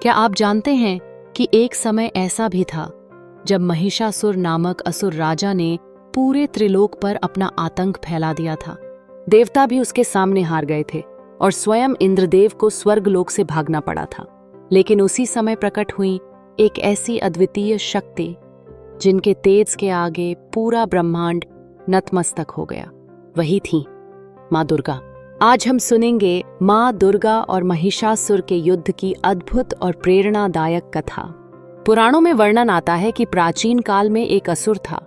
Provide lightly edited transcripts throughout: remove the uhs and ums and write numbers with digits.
क्या आप जानते हैं कि एक समय ऐसा भी था जब महिषासुर नामक असुर राजा ने पूरे त्रिलोक पर अपना आतंक फैला दिया था। देवता भी उसके सामने हार गए थे और स्वयं इंद्रदेव को स्वर्गलोक से भागना पड़ा था। लेकिन उसी समय प्रकट हुई एक ऐसी अद्वितीय शक्ति जिनके तेज के आगे पूरा ब्रह्मांड नतमस्तक हो गया। वही थी माँ दुर्गा। आज हम सुनेंगे माँ दुर्गा और महिषासुर के युद्ध की अद्भुत और प्रेरणादायक कथा। पुराणों में वर्णन आता है कि प्राचीन काल में एक असुर था,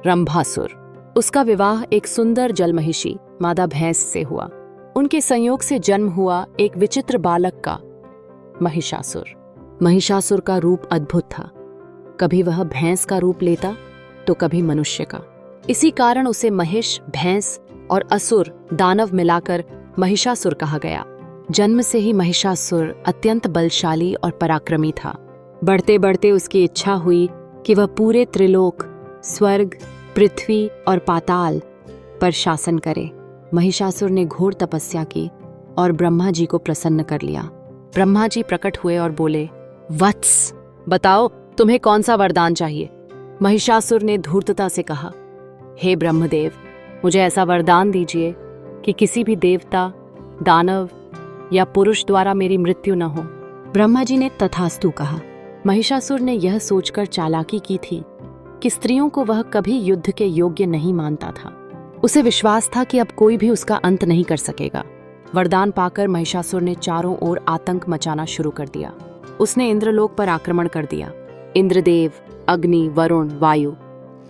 रंभासुर। उसका विवाह एक सुंदर जलमहिषी मादा भैंस से हुआ। उनके संयोग से जन्म हुआ एक विचित्र बालक का, महिषासुर। महिषासुर का रूप अद्भुत था। कभी वह भैंस का रूप लेता तो कभी मनुष्य का। इसी कारण उसे महिष, भैंस और असुर, दानव मिलाकर महिषासुर कहा गया। जन्म से ही महिषासुर अत्यंत बलशाली और पराक्रमी था। बढ़ते बढ़ते उसकी इच्छा हुई कि वह पूरे त्रिलोक, स्वर्ग, पृथ्वी और पाताल पर शासन करे। महिषासुर ने घोर तपस्या की और ब्रह्मा जी को प्रसन्न कर लिया। ब्रह्मा जी प्रकट हुए और बोले, वत्स, बताओ तुम्हें कौन सा वरदान चाहिए। महिषासुर ने धूर्तता से कहा, हे ब्रह्मदेव, मुझे ऐसा वरदान दीजिए कि किसी भी देवता, दानव या पुरुष द्वारा मेरी मृत्यु न हो। ब्रह्मा जी ने तथास्तु कहा। महिषासुर ने यह सोचकर चालाकी की थी कि स्त्रियों को वह कभी युद्ध के योग्य नहीं मानता था। उसे विश्वास था कि अब कोई भी उसका अंत नहीं कर सकेगा। वरदान पाकर महिषासुर ने चारों ओर आतंक मचाना शुरू कर दिया। उसने इंद्रलोक पर आक्रमण कर दिया। इंद्रदेव, अग्नि, वरुण, वायु,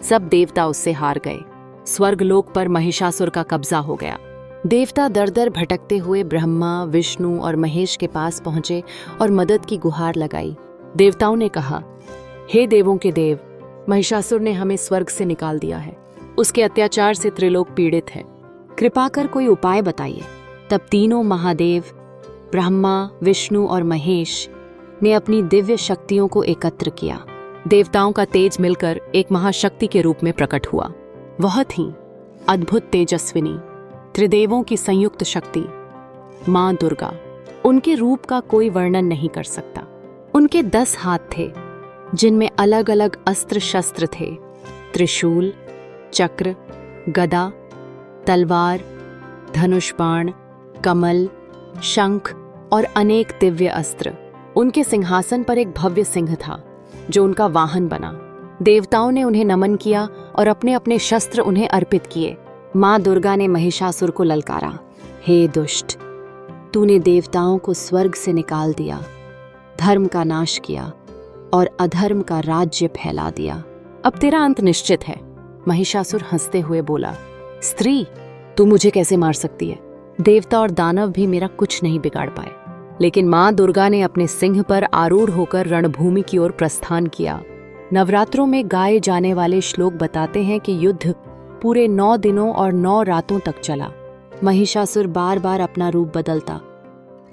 सब देवता उससे हार गए। स्वर्गलोक पर महिषासुर का कब्जा हो गया। देवता दर दर भटकते हुए ब्रह्मा, विष्णु और महेश के पास पहुंचे और मदद की गुहार लगाई। देवताओं ने कहा, हे देवों के देव, महिषासुर ने हमें स्वर्ग से निकाल दिया है। उसके अत्याचार से त्रिलोक पीड़ित है। कृपा कर कोई उपाय बताइए। तब तीनों महादेव, ब्रह्मा, विष्णु और महेश ने अपनी दिव्य शक्तियों को एकत्र किया। देवताओं का तेज मिलकर एक महाशक्ति के रूप में प्रकट हुआ। वह थी अद्भुत तेजस्विनी, त्रिदेवों की संयुक्त शक्ति, माँ दुर्गा। उनके रूप का कोई वर्णन नहीं कर सकता। उनके 10 हाथ थे, जिनमें अलग अलग अस्त्र शस्त्र थे। त्रिशूल, चक्र, गदा, तलवार, धनुष बाण, कमल, शंख और अनेक दिव्य अस्त्र। उनके सिंहासन पर एक भव्य सिंह था जो उनका वाहन बना। देवताओं ने उन्हें नमन किया और अपने अपने शस्त्र उन्हें अर्पित किए। माँ दुर्गा ने महिषासुर को ललकारा, हे दुष्ट, तूने देवताओं को स्वर्ग से निकाल दिया, धर्म का नाश किया और अधर्म का राज्य फैला दिया। अब तेरा अंत निश्चित है। महिषासुर हंसते हुए बोला, स्त्री, तू मुझे कैसे मार सकती है? देवता और दानव भी मेरा कुछ नहीं बिगाड़ पाए। लेकिन माँ दुर्गा ने अपने सिंह पर आरूढ़ होकर रणभूमि की ओर प्रस्थान किया। नवरात्रों में गाए जाने वाले श्लोक बताते हैं कि युद्ध पूरे 9 दिनों और 9 रातों तक चला। महिषासुर बार बार अपना रूप बदलता,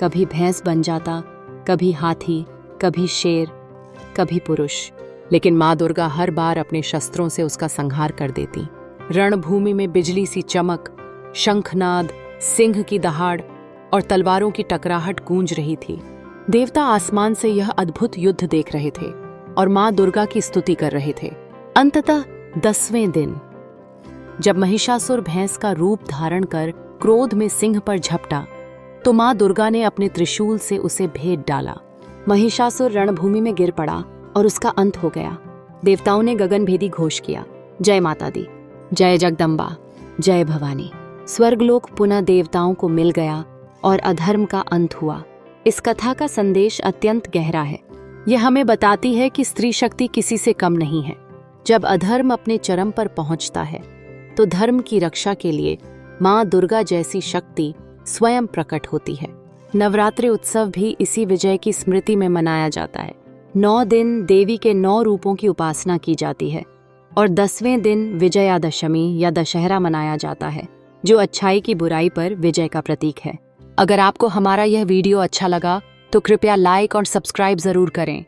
कभी भैंस बन जाता, कभी हाथी, कभी शेर, कभी पुरुष। लेकिन माँ दुर्गा हर बार अपने शस्त्रों से उसका संहार कर देती। रणभूमि में बिजली सी चमक, शंखनाद, सिंह की दहाड़ और तलवारों की टकराहट गूंज रही थी। देवता आसमान से यह अद्भुत युद्ध देख रहे थे और माँ दुर्गा की स्तुति कर रहे थे। अंततः 10वें दिन, जब महिषासुर भैंस का रूप धारण कर क्रोध में सिंह पर झपटा, तो माँ दुर्गा ने अपने त्रिशूल से उसे भेद डाला। महिषासुर रणभूमि में गिर पड़ा और उसका अंत हो गया। देवताओं ने गगनभेदी घोष किया, जय माता दी, जय जगदम्बा, जय भवानी। स्वर्गलोक पुनः देवताओं को मिल गया और अधर्म का अंत हुआ। इस कथा का संदेश अत्यंत गहरा है। यह हमें बताती है कि स्त्री शक्ति किसी से कम नहीं है। जब अधर्म अपने चरम पर पहुंचता है तो धर्म की रक्षा के लिए माँ दुर्गा जैसी शक्ति स्वयं प्रकट होती है। नवरात्रि उत्सव भी इसी विजय की स्मृति में मनाया जाता है। 9 दिन देवी के 9 रूपों की उपासना की जाती है और 10वें दिन विजयादशमी या दशहरा मनाया जाता है, जो अच्छाई की बुराई पर विजय का प्रतीक है। अगर आपको हमारा यह वीडियो अच्छा लगा तो कृपया लाइक और सब्सक्राइब जरूर करें।